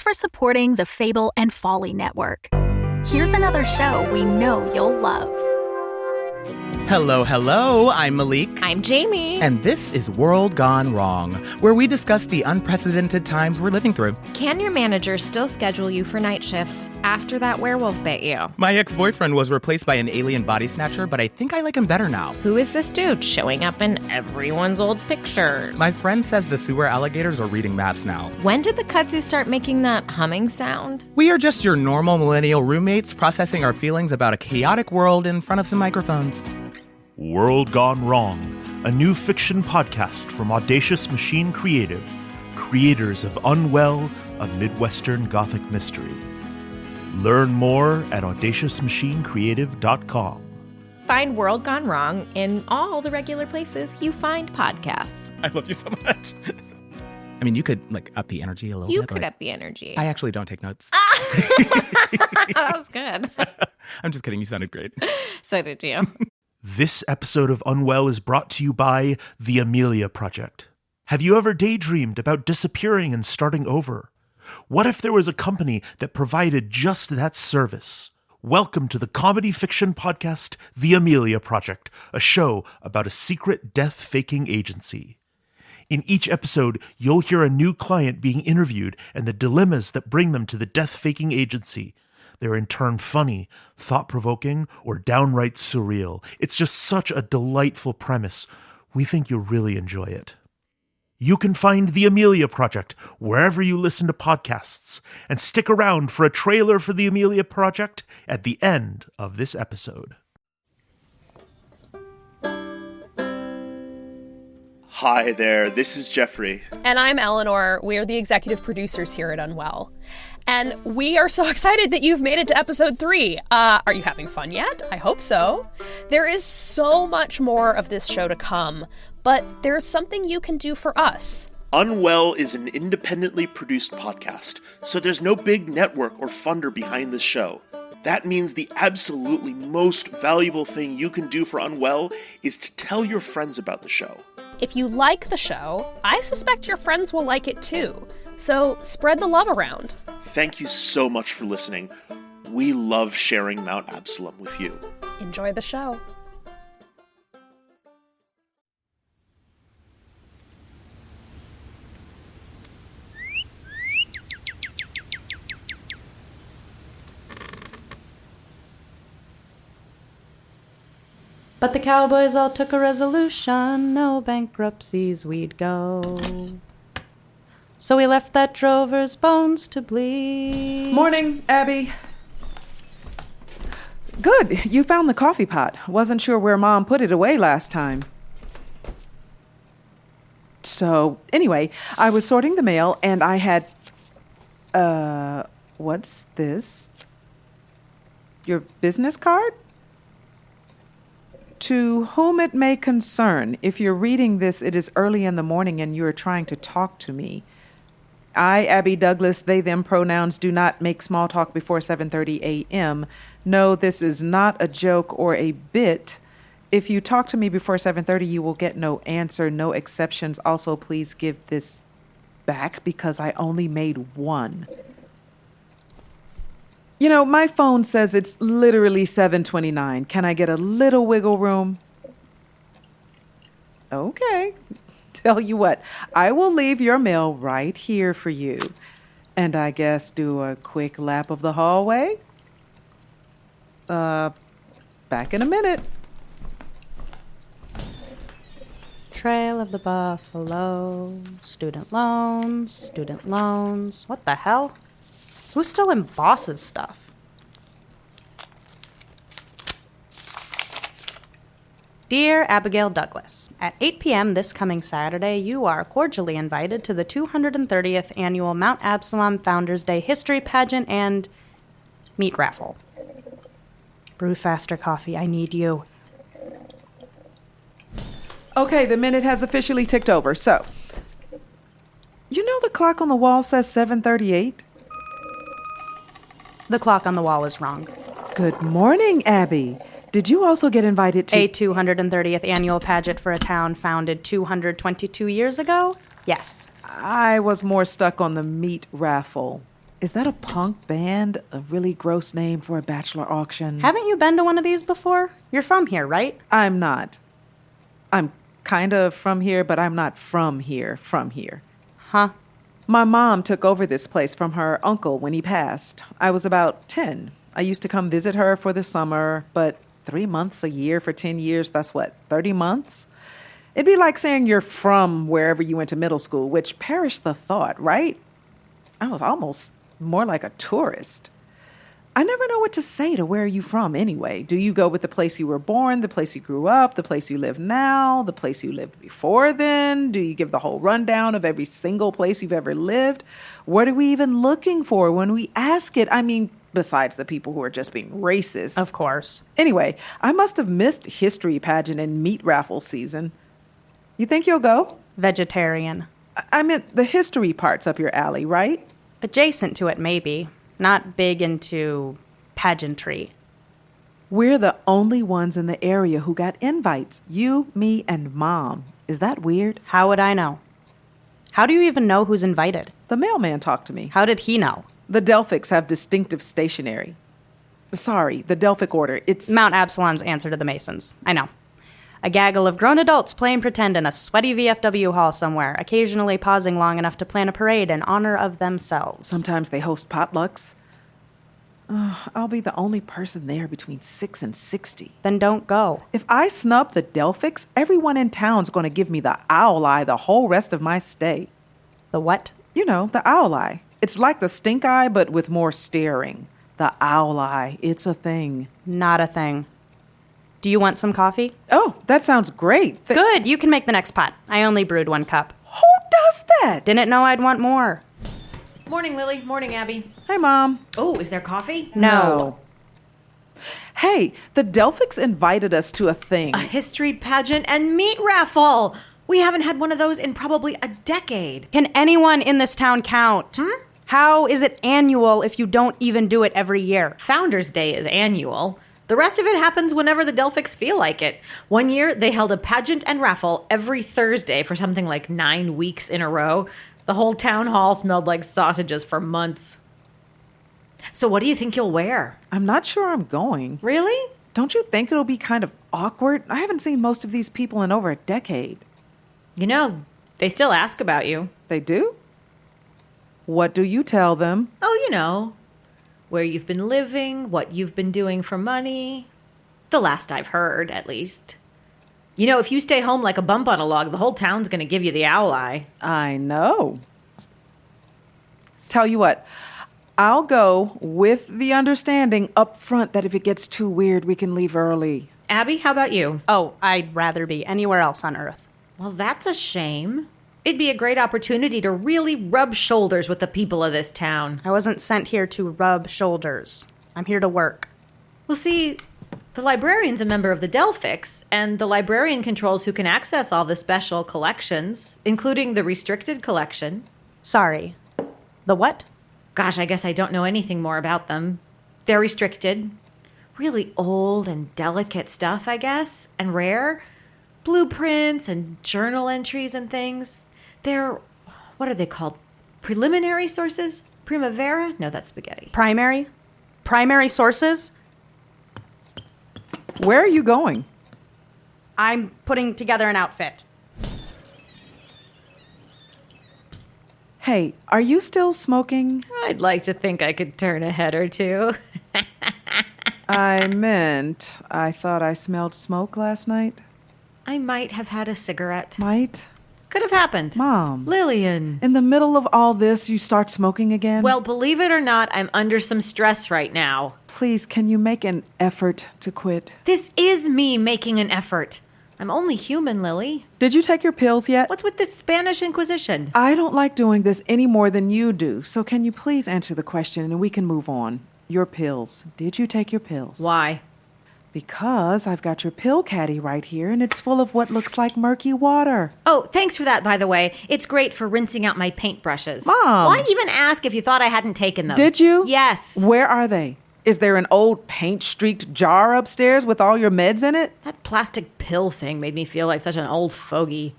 for supporting the Fable and Folly Network. Here's another show we know you'll love. Hello, I'm Malik. I'm Jamie. And this is World Gone Wrong, where we discuss the unprecedented times we're living through. Can your manager still schedule you for night shifts after that werewolf bit you? My ex-boyfriend was replaced by an alien body snatcher, but I think I like him better now. Who is this dude showing up in everyone's old pictures? My friend says the sewer alligators are reading maps now. When did the kudzu start making that humming sound? We are just your normal millennial roommates processing our feelings about a chaotic world in front of some microphones. World Gone Wrong, a new fiction podcast from Audacious Machine Creative, creators of Unwell, a Midwestern Gothic mystery. Learn more at audaciousmachinecreative.com. Find World Gone Wrong in all the regular places you find podcasts. I love you so much. I mean, you could, up the energy a little bit. You could up the energy. I actually don't take notes. That was good. I'm just kidding. You sounded great. So did you. This episode of Unwell is brought to you by the Amelia Project. Have you ever daydreamed about disappearing and starting over? What if there was a company that provided just that service? Welcome to the comedy fiction podcast, The Amelia Project, a show about a secret death-faking agency. In each episode, you'll hear a new client being interviewed and the dilemmas that bring them to the death-faking agency. They're in turn funny, thought-provoking, or downright surreal. It's just such a delightful premise. We think you'll really enjoy it. You can find The Amelia Project wherever you listen to podcasts, and stick around for a trailer for The Amelia Project at the end of this episode. Hi there, this is Jeffrey. And I'm Eleanor. We're the executive producers here at Unwell. And we are so excited that you've made it to episode 3. Are you having fun yet? I hope so. There is so much more of this show to come, but there's something you can do for us. Unwell is an independently produced podcast, so there's no big network or funder behind this show. That means the absolutely most valuable thing you can do for Unwell is to tell your friends about the show. If you like the show, I suspect your friends will like it too. So spread the love around. Thank you so much for listening. We love sharing Mount Absalom with you. Enjoy the show. But the cowboys all took a resolution, no bankruptcies we'd go. So we left that drover's bones to bleed. Morning, Abbie. Good, you found the coffee pot. Wasn't sure where Mom put it away last time. So, anyway, I was sorting the mail and I had... what's this? Your business card? To whom it may concern, if you're reading this, it is early in the morning and you are trying to talk to me. I, Abbie Douglas, they, them pronouns do not make small talk before 7:30 a.m. No, this is not a joke or a bit. If you talk to me before 7:30, you will get no answer, no exceptions. Also, please give this back because I only made one. You know, my phone says it's literally 7:29. Can I get a little wiggle room? Okay. Tell you what, I will leave your mail right here for you. And I guess do a quick lap of the hallway? Back in a minute. Trail of the Buffalo, student loans. What the hell? Who's still in Boss's stuff? Dear Abigail Douglas, at 8 p.m. this coming Saturday, you are cordially invited to the 230th Annual Mount Absalom Founders Day History Pageant and Meat Raffle. Brew faster, coffee. I need you. Okay, the minute has officially ticked over, so... You know the clock on the wall says 7:38? The clock on the wall is wrong. Good morning, Abbie. Did you also get invited to... A 230th annual pageant for a town founded 222 years ago? Yes. I was more stuck on the meat raffle. Is that a punk band? A really gross name for a bachelor auction? Haven't you been to one of these before? You're from here, right? I'm not. I'm kind of from here, but I'm not from here. Huh? My mom took over this place from her uncle when he passed. I was about 10. I used to come visit her for the summer, but 3 months a year for 10 years, that's what, 30 months? It'd be like saying you're from wherever you went to middle school, which perish the thought, right? I was almost more like a tourist. I never know what to say to where are you from anyway. Do you go with the place you were born, the place you grew up, the place you live now, the place you lived before then? Do you give the whole rundown of every single place you've ever lived? What are we even looking for when we ask it? I mean, besides the people who are just being racist. Of course. Anyway, I must have missed history pageant and meat raffle season. You think you'll go? Vegetarian. I meant the history part's up your alley, right? Adjacent to it, maybe. Not big into pageantry. We're the only ones in the area who got invites. You, me, and Mom. Is that weird? How would I know? How do you even know who's invited? The mailman talked to me. How did he know? The Delphics have distinctive stationery. Sorry, the Delphic order. It's Mount Absalom's answer to the Masons. I know. A gaggle of grown adults playing pretend in a sweaty VFW hall somewhere, occasionally pausing long enough to plan a parade in honor of themselves. Sometimes they host potlucks. I'll be the only person there between 6 and 60. Then don't go. If I snub the Delphics, everyone in town's going to give me the owl eye the whole rest of my stay. The what? You know, the owl eye. It's like the stink eye, but with more staring. The owl eye. It's a thing. Not a thing. Do you want some coffee? Oh, that sounds great. Good, you can make the next pot. I only brewed 1 cup. Who does that? Didn't know I'd want more. Morning, Lily. Morning, Abbie. Hi, Mom. Oh, is there coffee? No. Hey, the Delphics invited us to a thing. A history pageant and meat raffle. We haven't had one of those in probably a decade. Can anyone in this town count? How is it annual if you don't even do it every year? Founders Day is annual. The rest of it happens whenever the Delphics feel like it. One year, they held a pageant and raffle every Thursday for something like 9 weeks in a row. The whole town hall smelled like sausages for months. So what do you think you'll wear? I'm not sure I'm going. Really? Don't you think it'll be kind of awkward? I haven't seen most of these people in over a decade. You know, they still ask about you. They do? What do you tell them? Oh, you know, where you've been living, what you've been doing for money. The last I've heard, at least. You know, if you stay home like a bump on a log, the whole town's going to give you the owl eye. I know. Tell you what, I'll go with the understanding up front that if it gets too weird, we can leave early. Abbie, how about you? Oh, I'd rather be anywhere else on Earth. Well, that's a shame. It'd be a great opportunity to really rub shoulders with the people of this town. I wasn't sent here to rub shoulders. I'm here to work. Well, see, the librarian's a member of the Delphics, and the librarian controls who can access all the special collections, including the restricted collection. Sorry. The what? Gosh, I guess I don't know anything more about them. They're restricted. Really old and delicate stuff, I guess, and rare. Blueprints and journal entries and things. They're, what are they called? Preliminary sources? Primavera? No, that's spaghetti. Primary? Primary sources? Where are you going? I'm putting together an outfit. Hey, are you still smoking? I'd like to think I could turn a head or two. I meant, I thought I smelled smoke last night. I might have had a cigarette. Might? Could have happened. Mom. Lillian. In the middle of all this, you start smoking again? Well, believe it or not, I'm under some stress right now. Please, can you make an effort to quit? This is me making an effort. I'm only human, Lily. Did you take your pills yet? What's with this Spanish Inquisition? I don't like doing this any more than you do, so can you please answer the question and we can move on? Your pills. Did you take your pills? Why? Because I've got your pill caddy right here and it's full of what looks like murky water. Oh, thanks for that, by the way. It's great for rinsing out my paintbrushes. Mom! Why even ask if you thought I hadn't taken them? Did you? Yes. Where are they? Is there an old paint-streaked jar upstairs with all your meds in it? That plastic pill thing made me feel like such an old fogey.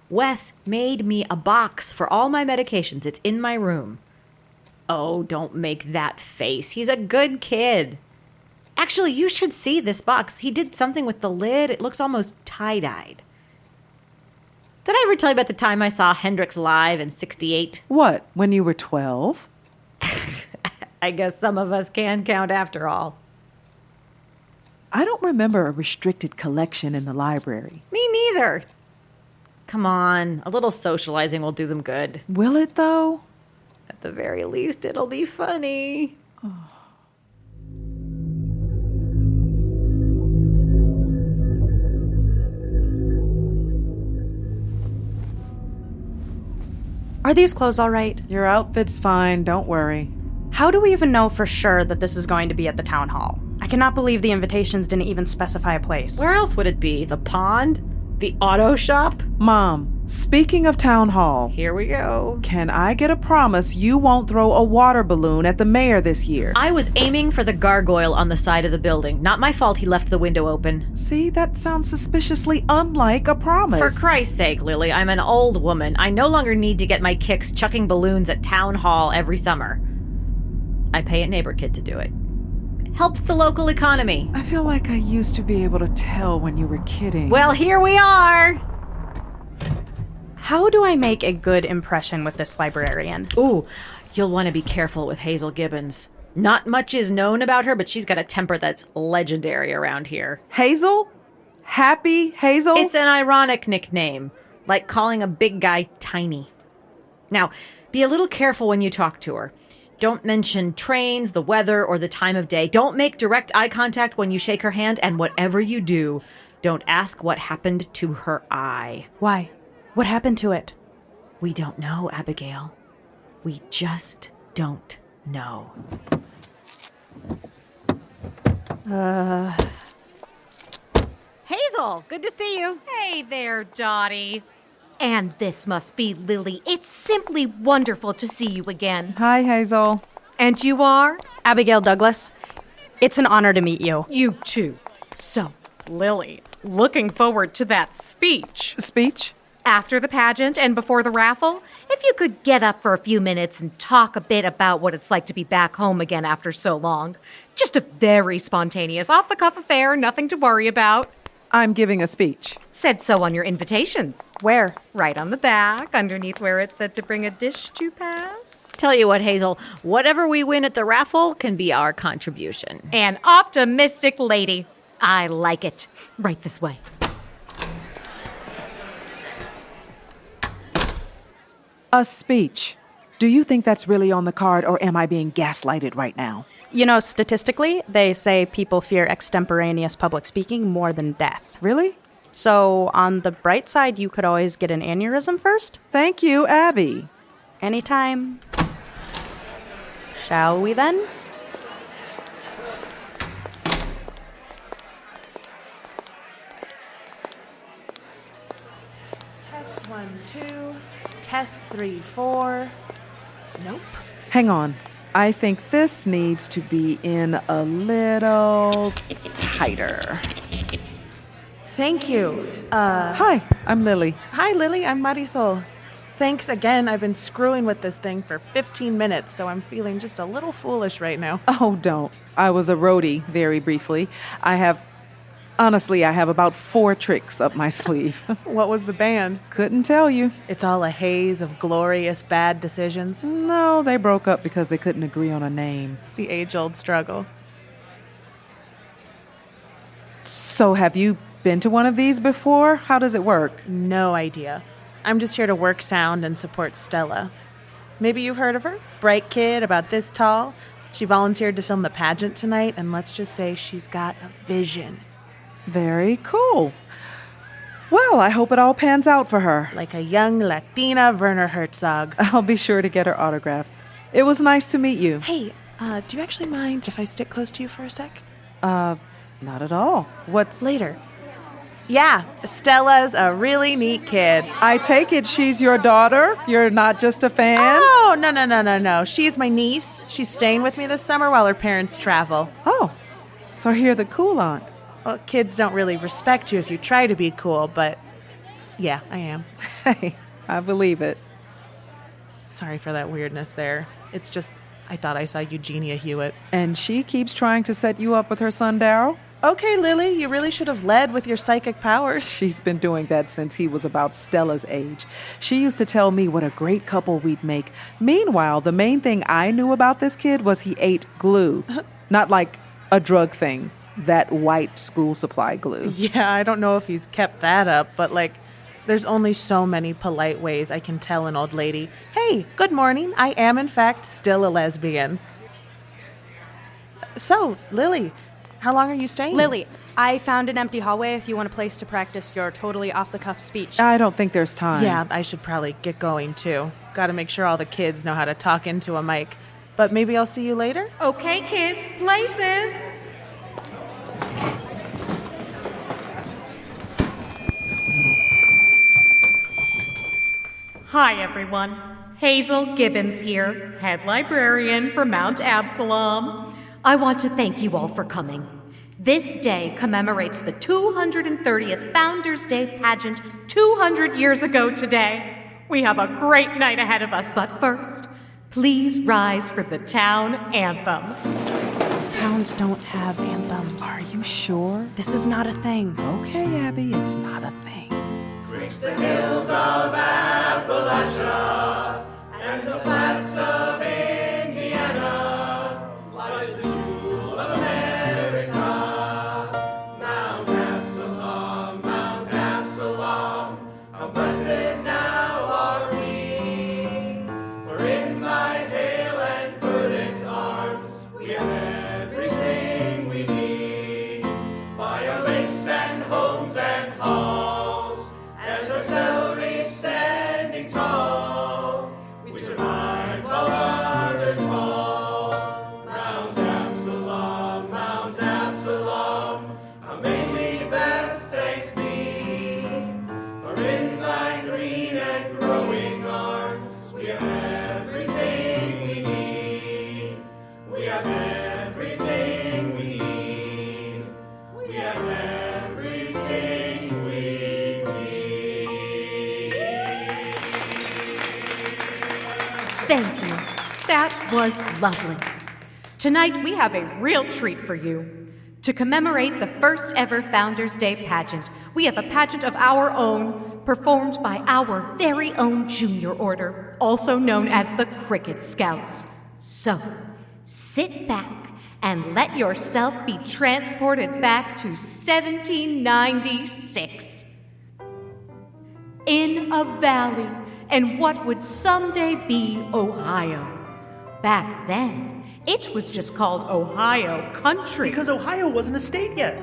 Wes made me a box for all my medications. It's in my room. Oh, don't make that face. He's a good kid. Actually, you should see this box. He did something with the lid. It looks almost tie-dyed. Did I ever tell you about the time I saw Hendrix live in '68? What, when you were 12? I guess some of us can count after all. I don't remember a restricted collection in the library. Me neither. Come on, a little socializing will do them good. Will it, though? At the very least, it'll be funny. Are these clothes all right? Your outfit's fine, don't worry. How do we even know for sure that this is going to be at the town hall? I cannot believe the invitations didn't even specify a place. Where else would it be? The pond? The auto shop? Mom, speaking of town hall, Here we go. can I get a promise you won't throw a water balloon at the mayor this year? I was aiming for the gargoyle on the side of the building. Not my fault he left the window open. See, that sounds suspiciously unlike a promise. For Christ's sake, Lily, I'm an old woman. I no longer need to get my kicks chucking balloons at town hall every summer. I pay a neighbor kid to do it. Helps the local economy. I feel like I used to be able to tell when you were kidding. Well, here we are. How do I make a good impression with this librarian? Ooh, you'll want to be careful with Hazel Gibbons. Not much is known about her, but she's got a temper that's legendary around here. Hazel? Happy Hazel? It's an ironic nickname, like calling a big guy tiny. Now, be a little careful when you talk to her. Don't mention trains, the weather, or the time of day. Don't make direct eye contact when you shake her hand, and whatever you do, don't ask what happened to her eye. Why? What happened to it? We don't know, Abigail. We just don't know. Hazel, good to see you. Hey there, Dottie. And this must be Lily. It's simply wonderful to see you again. Hi, Hazel. And you are? Abigail Douglas. It's an honor to meet you. You too. So, Lily, looking forward to that speech. Speech? After the pageant and before the raffle, if you could get up for a few minutes and talk a bit about what it's like to be back home again after so long. Just a very spontaneous, off-the-cuff affair, nothing to worry about. I'm giving a speech. Said so on your invitations. Where? Right on the back, underneath where it said to bring a dish to pass. Tell you what, Hazel, whatever we win at the raffle can be our contribution. An optimistic lady. I like it. Right this way. A speech. Do you think that's really on the card, or am I being gaslighted right now? You know, statistically, they say people fear extemporaneous public speaking more than death. Really? So, on the bright side, you could always get an aneurysm first? Thank you, Abbie. Anytime. Shall we then? Test 1, 2. Test 3, 4. Nope. Hang on. I think this needs to be in a little tighter. Thank you. Hi, I'm Lily. Hi, Lily. I'm Marisol. Thanks again. I've been screwing with this thing for 15 minutes, so I'm feeling just a little foolish right now. Oh, don't. I was a roadie, very briefly. Honestly, I have about 4 tricks up my sleeve. What was the band? Couldn't tell you. It's all a haze of glorious bad decisions. No, they broke up because they couldn't agree on a name. The age-old struggle. So have you been to one of these before? How does it work? No idea. I'm just here to work sound and support Stella. Maybe you've heard of her? Bright kid, about this tall. She volunteered to film the pageant tonight, and let's just say she's got a vision. Very cool. Well, I hope it all pans out for her. Like a young Latina Werner Herzog. I'll be sure to get her autograph. It was nice to meet you. Hey, do you actually mind if I stick close to you for a sec? Not at all. What's... Later. Yeah, Stella's a really neat kid. I take it she's your daughter? You're not just a fan? Oh, no. She's my niece. She's staying with me this summer while her parents travel. Oh, so you're the cool aunt. Well, kids don't really respect you if you try to be cool, but yeah, I am. Hey, I believe it. Sorry for that weirdness there. It's just I thought I saw Eugenia Hewitt. And she keeps trying to set you up with her son, Darryl? Okay, Lily, you really should have led with your psychic powers. She's been doing that since he was about Stella's age. She used to tell me what a great couple we'd make. Meanwhile, the main thing I knew about this kid was he ate glue. Not like a drug thing. That white school supply glue. Yeah, I don't know if he's kept that up, but there's only so many polite ways I can tell an old lady, hey, good morning, I am in fact still a lesbian. So, Lily, how long are you staying? Lily, I found an empty hallway if you want a place to practice your totally off-the-cuff speech. I don't think there's time. Yeah, I should probably get going too. Gotta make sure all the kids know how to talk into a mic. But maybe I'll see you later? Okay, kids, places. Hi, everyone. Hazel Gibbons here, head librarian for Mount Absalom. I want to thank you all for coming. This day commemorates the 230th Founders' Day pageant 200 years ago today. We have a great night ahead of us, but first, please rise for the town anthem. Towns don't have anthems. Are you sure? This is not a thing. Okay, Abbie, it's not a thing. Twixt the hills of Appalachia and the flats of Indiana lies the jewel of America. Mount Absalom, Mount Absalom, how blessed now are we. For in thy pale and verdant arms we have everything we need. By our lakes and homes and halls, and our celery standing tall, we survive while others fall. Mount Absalom, Mount Absalom, how may we best thank thee? For in thy green and growing arms we have everything we need. We have everything we need. We have everything we Thank you. That was lovely. Tonight, we have a real treat for you. To commemorate the first ever Founders' Day pageant, we have a pageant of our own, performed by our very own junior order, also known as the Cricket Scouts. So, sit back and let yourself be transported back to 1796. In a valley in what would someday be Ohio. Back then, it was just called Ohio Country. Because Ohio wasn't a state yet.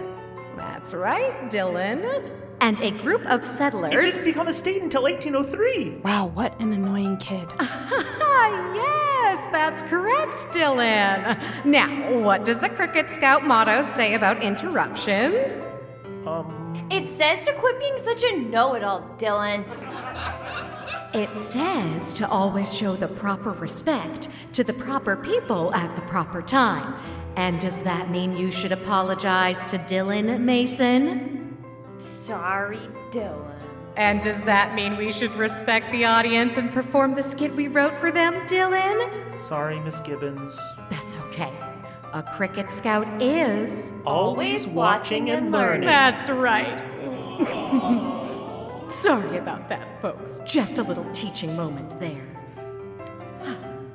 That's right, Dylan. And a group of settlers... It didn't become a state until 1803. Wow, what an annoying kid. Yes, that's correct, Dylan. Now, what does the Cricket Scout motto say about interruptions? It says to quit being such a know-it-all, Dylan. It says to always show the proper respect to the proper people at the proper time. And does that mean you should apologize to Dylan, Mason? Sorry, Dylan. And does that mean we should respect the audience and perform the skit we wrote for them, Dylan? Sorry, Miss Gibbons. That's okay. A Cricket Scout is... always watching and learning. That's right. Sorry about that, folks. Just a little teaching moment there.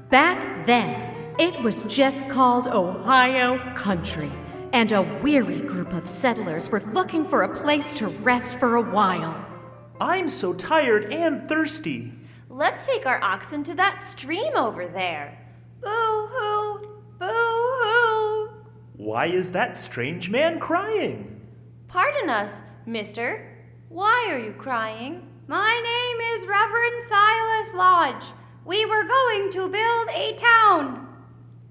Back then, it was just called Ohio Country, and a weary group of settlers were looking for a place to rest for a while. I'm so tired and thirsty. Let's take our oxen to that stream over there. Boo-hoo! Boo-hoo! Why is that strange man crying? Pardon us, mister. Why are you crying? My name is Reverend Silas Lodge. We were going to build a town.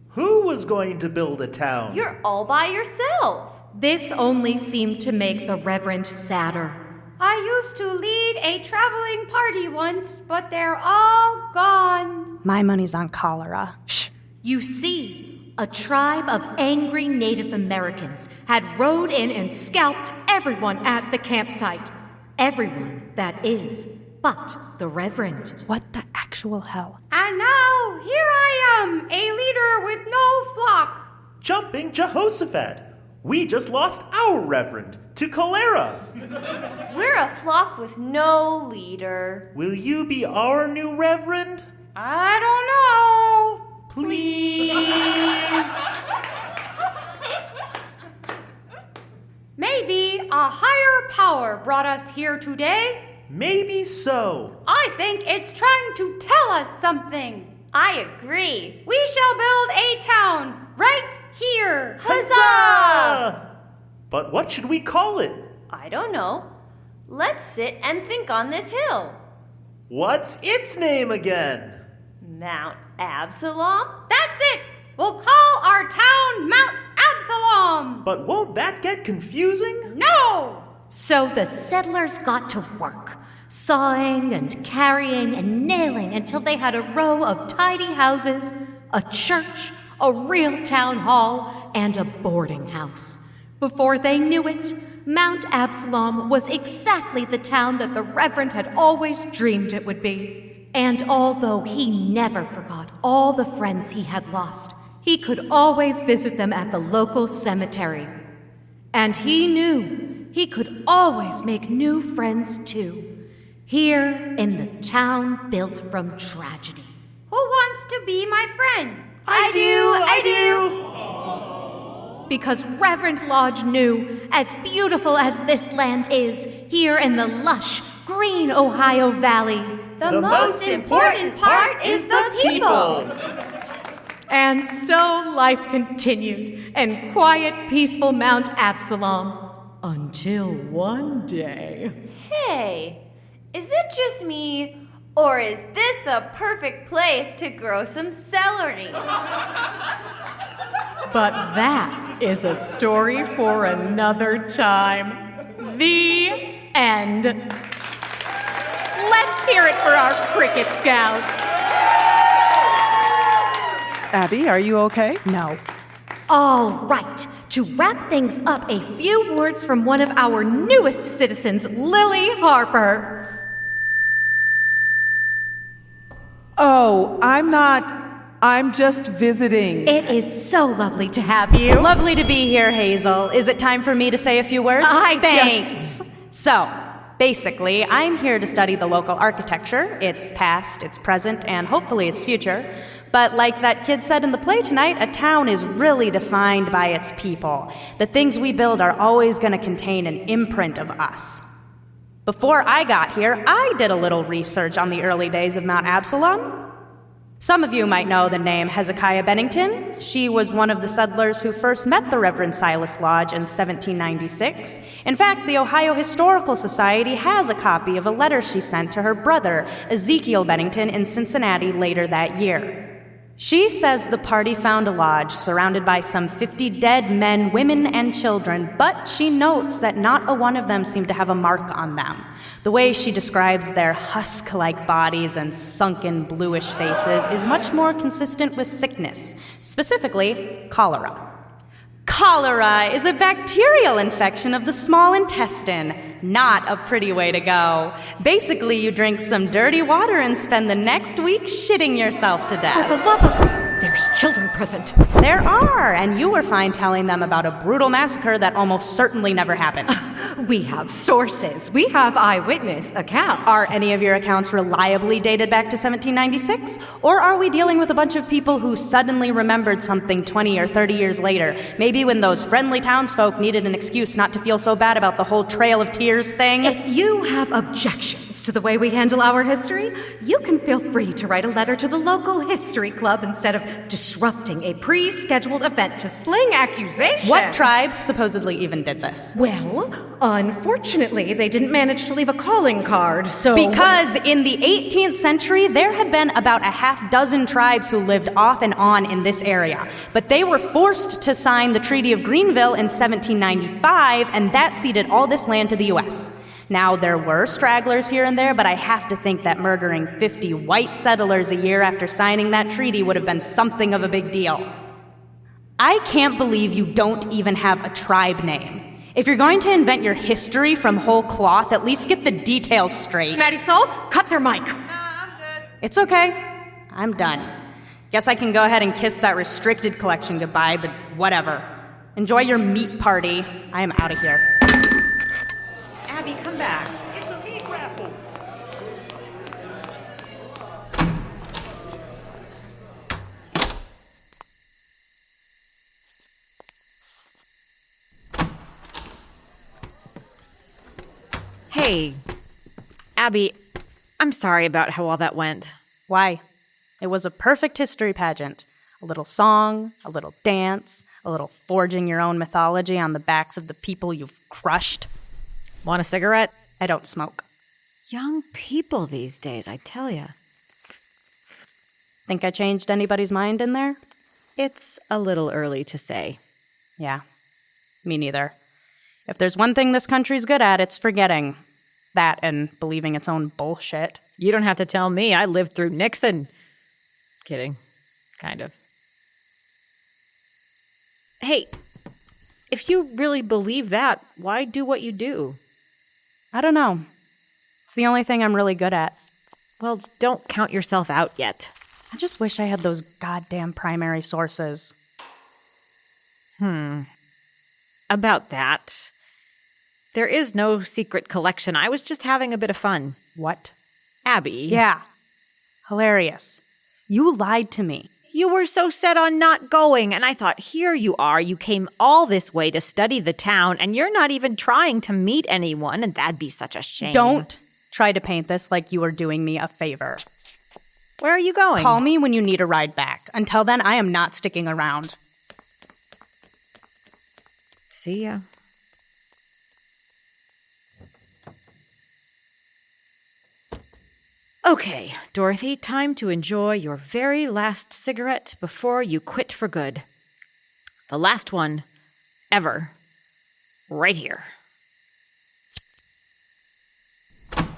Who was going to build a town? You're all by yourself. This only seemed to make the Reverend sadder. I used to lead a traveling party once, but they're all gone. My money's on cholera. Shh. You see, a tribe of angry Native Americans had rode in and scalped everyone at the campsite. Everyone, that is, but the Reverend. What the actual hell? And now So, here I am, a leader with no flock. Jumping Jehoshaphat. We just lost our reverend to cholera. We're a flock with no leader. Will you be our new reverend? I don't know. Please. Maybe a higher power brought us here today. Maybe so. I think it's trying to tell us something. I agree. We shall build a town right here. Huzzah! But what should we call it? I don't know. Let's sit and think on this hill. What's its name again? Mount Absalom? That's it! We'll call our town Mount Absalom! But won't that get confusing? No! So the settlers got to work, sawing and carrying and nailing until they had a row of tidy houses, a church, a real town hall, and a boarding house. Before they knew it, Mount Absalom was exactly the town that the Reverend had always dreamed it would be. And although he never forgot all the friends he had lost, he could always visit them at the local cemetery. And he knew he could always make new friends too, here in the town built from tragedy. Who wants to be my friend? I do. Because Reverend Lodge knew, as beautiful as this land is, here in the lush, green Ohio Valley, the most important part is the people. And so life continued in quiet, peaceful Mount Absalom. Until one day... Hey, is it just me, or is this the perfect place to grow some celery? But that is a story for another time. The end. Let's hear it for our Cricket Scouts. Abbie, are you okay? No. All right. To wrap things up, a few words from one of our newest citizens, Lily Harper. Oh, I'm just visiting. It is so lovely to have you. Lovely to be here, Hazel. Is it time for me to say a few words? Thanks. So, basically, I'm here to study the local architecture, its past, its present, and hopefully its future. But like that kid said in the play tonight, a town is really defined by its people. The things we build are always going to contain an imprint of us. Before I got here, I did a little research on the early days of Mount Absalom. Some of you might know the name Hezekiah Bennington. She was one of the settlers who first met the Reverend Silas Lodge in 1796. In fact, the Ohio Historical Society has a copy of a letter she sent to her brother, Ezekiel Bennington, in Cincinnati later that year. She says the party found a lodge surrounded by some 50 dead men, women, and children, but she notes that not a one of them seemed to have a mark on them. The way she describes their husk-like bodies and sunken bluish faces is much more consistent with sickness, specifically cholera. Cholera is a bacterial infection of the small intestine. Not a pretty way to go. Basically, you drink some dirty water and spend the next week shitting yourself to death. For the love of... There's children present. There are, and you were fine telling them about a brutal massacre that almost certainly never happened. We have sources. We have eyewitness accounts. Are any of your accounts reliably dated back to 1796? Or are we dealing with a bunch of people who suddenly remembered something 20 or 30 years later? Maybe when those friendly townsfolk needed an excuse not to feel so bad about the whole Trail of Tears thing? If you have objections to the way we handle our history, you can feel free to write a letter to the local history club instead of disrupting a pre-scheduled event to sling accusations. What tribe supposedly even did this? Well, unfortunately, they didn't manage to leave a calling card, so... Because in the 18th century, there had been about a half dozen tribes who lived off and on in this area. But they were forced to sign the Treaty of Greenville in 1795, and that ceded all this land to the U.S. Now, there were stragglers here and there, but I have to think that murdering 50 white settlers a year after signing that treaty would have been something of a big deal. I can't believe you don't even have a tribe name. If you're going to invent your history from whole cloth, at least get the details straight. Marisol, cut their mic. It's okay. I'm done. Guess I can go ahead and kiss that restricted collection goodbye, but whatever. Enjoy your meat party. I am out of here. Abbie, come back. It's a meat raffle. Hey, Abbie, I'm sorry about how all that went. Why? It was a perfect history pageant. A little song, a little dance, a little forging your own mythology on the backs of the people you've crushed. Want a cigarette? I don't smoke. Young people these days, I tell ya. Think I changed anybody's mind in there? It's a little early to say. Yeah, me neither. If there's one thing this country's good at, it's forgetting. That and believing its own bullshit. You don't have to tell me. I lived through Nixon. Kidding. Kind of. Hey, if you really believe that, why do what you do? I don't know. It's the only thing I'm really good at. Well, don't count yourself out yet. I just wish I had those goddamn primary sources. About that, there is no secret collection. I was just having a bit of fun. What? Abbie. Yeah. Hilarious. You lied to me. You were so set on not going, and I thought, here you are. You came all this way to study the town, and you're not even trying to meet anyone, and that'd be such a shame. Don't try to paint this like you are doing me a favor. Where are you going? Call me when you need a ride back. Until then, I am not sticking around. See ya. Okay, Dorothy, time to enjoy your very last cigarette before you quit for good. The last one ever. Right here.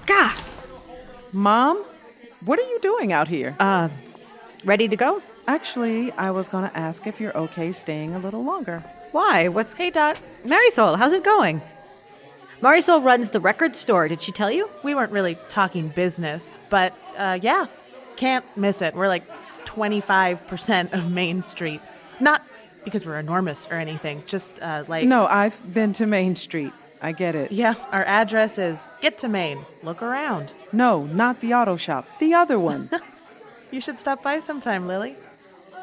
Gah! Mom, what are you doing out here? Ready to go? Actually, I was going to ask if you're okay staying a little longer. Why? Hey, Dot. Marisol, how's it going? Marisol runs the record store. Did she tell you? We weren't really talking business, but yeah, can't miss it. We're like 25% of Main Street. Not because we're enormous or anything, just like... No, I've been to Main Street. I get it. Yeah, our address is Get to Main. Look around. No, not the auto shop. The other one. You should stop by sometime, Lily.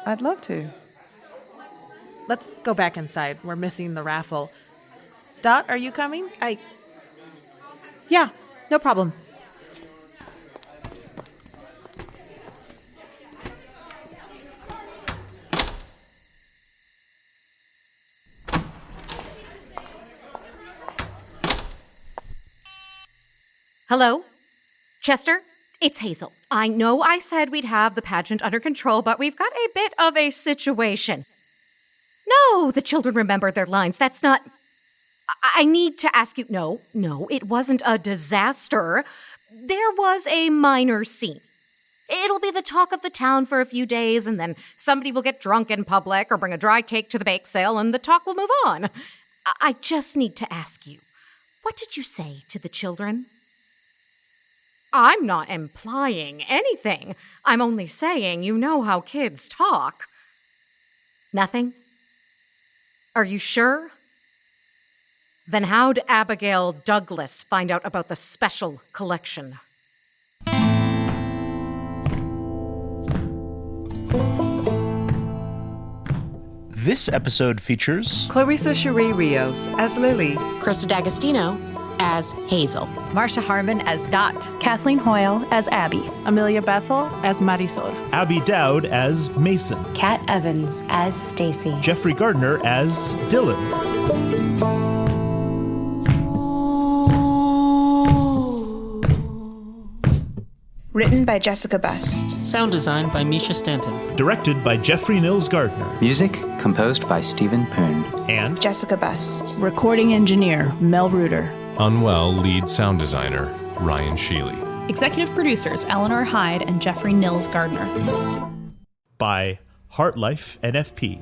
I'd love to. Let's go back inside. We're missing the raffle. Dot, are you coming? Yeah, no problem. Hello? Chester? It's Hazel. I know I said we'd have the pageant under control, but we've got a bit of a situation. No, the children remembered their lines. That's not... I need to ask you... No, it wasn't a disaster. There was a minor scene. It'll be the talk of the town for a few days, and then somebody will get drunk in public or bring a dry cake to the bake sale, and the talk will move on. I just need to ask you, what did you say to the children? I'm not implying anything. I'm only saying you know how kids talk. Nothing? Are you sure? Then how'd Abigail Douglas find out about the special collection? This episode features Clarisa Cherie Rios as Lily. Krista D'Agostino as Hazel. Marsha Harman as Dot. Kathleen Hoil as Abbie. Amelia Bethel as Marisol. Abbie Doud as Mason. Kat Evans as Stacy. Jeffrey Gardner as Dylan. Written by Jessica Best. Sound design by Mischa Stanton. Directed by Jeffrey Nils Gardner. Music composed by Stephen Poon. And Jessica Best. Recording engineer Mel Ruder. Unwell lead sound designer Ryan Schile. Executive producers Eleanor, Hyde, and Jeffrey Nils Gardner. By HartLife NFP.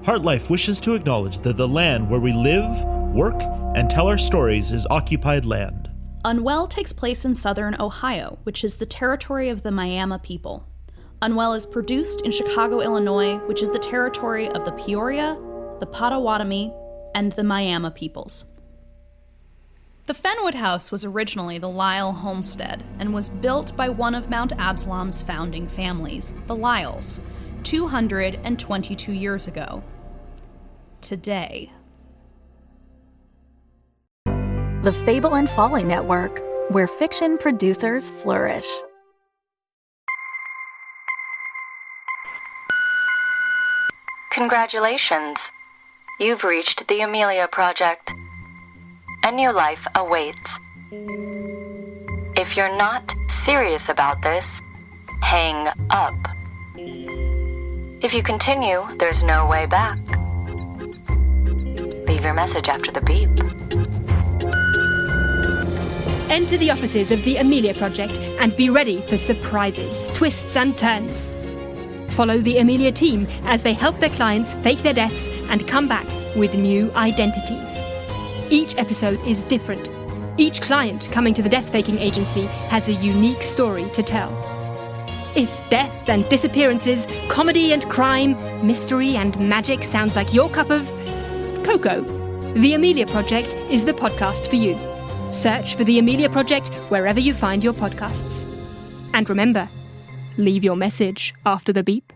HartLife wishes to acknowledge that the land where we live, work, and tell our stories is occupied land. Unwell takes place in southern Ohio, which is the territory of the Miami people. Unwell is produced in Chicago, Illinois, which is the territory of the Peoria, the Potawatomi, and the Miami peoples. The Fenwood House was originally the Lyle homestead and was built by one of Mount Absalom's founding families, the Lyles, 222 years ago. Today. The Fable and Folly Network, where fiction producers flourish. Congratulations. You've reached the Amelia Project. A new life awaits. If you're not serious about this, hang up. If you continue, there's no way back. Leave your message after the beep. Enter the offices of the Amelia Project and be ready for surprises, twists and turns. Follow the Amelia team as they help their clients fake their deaths and come back with new identities. Each episode is different. Each client coming to the death-faking agency has a unique story to tell. If death and disappearances, comedy and crime, mystery and magic sounds like your cup of cocoa, The Amelia Project is the podcast for you. Search for The Amelia Project wherever you find your podcasts. And remember, leave your message after the beep.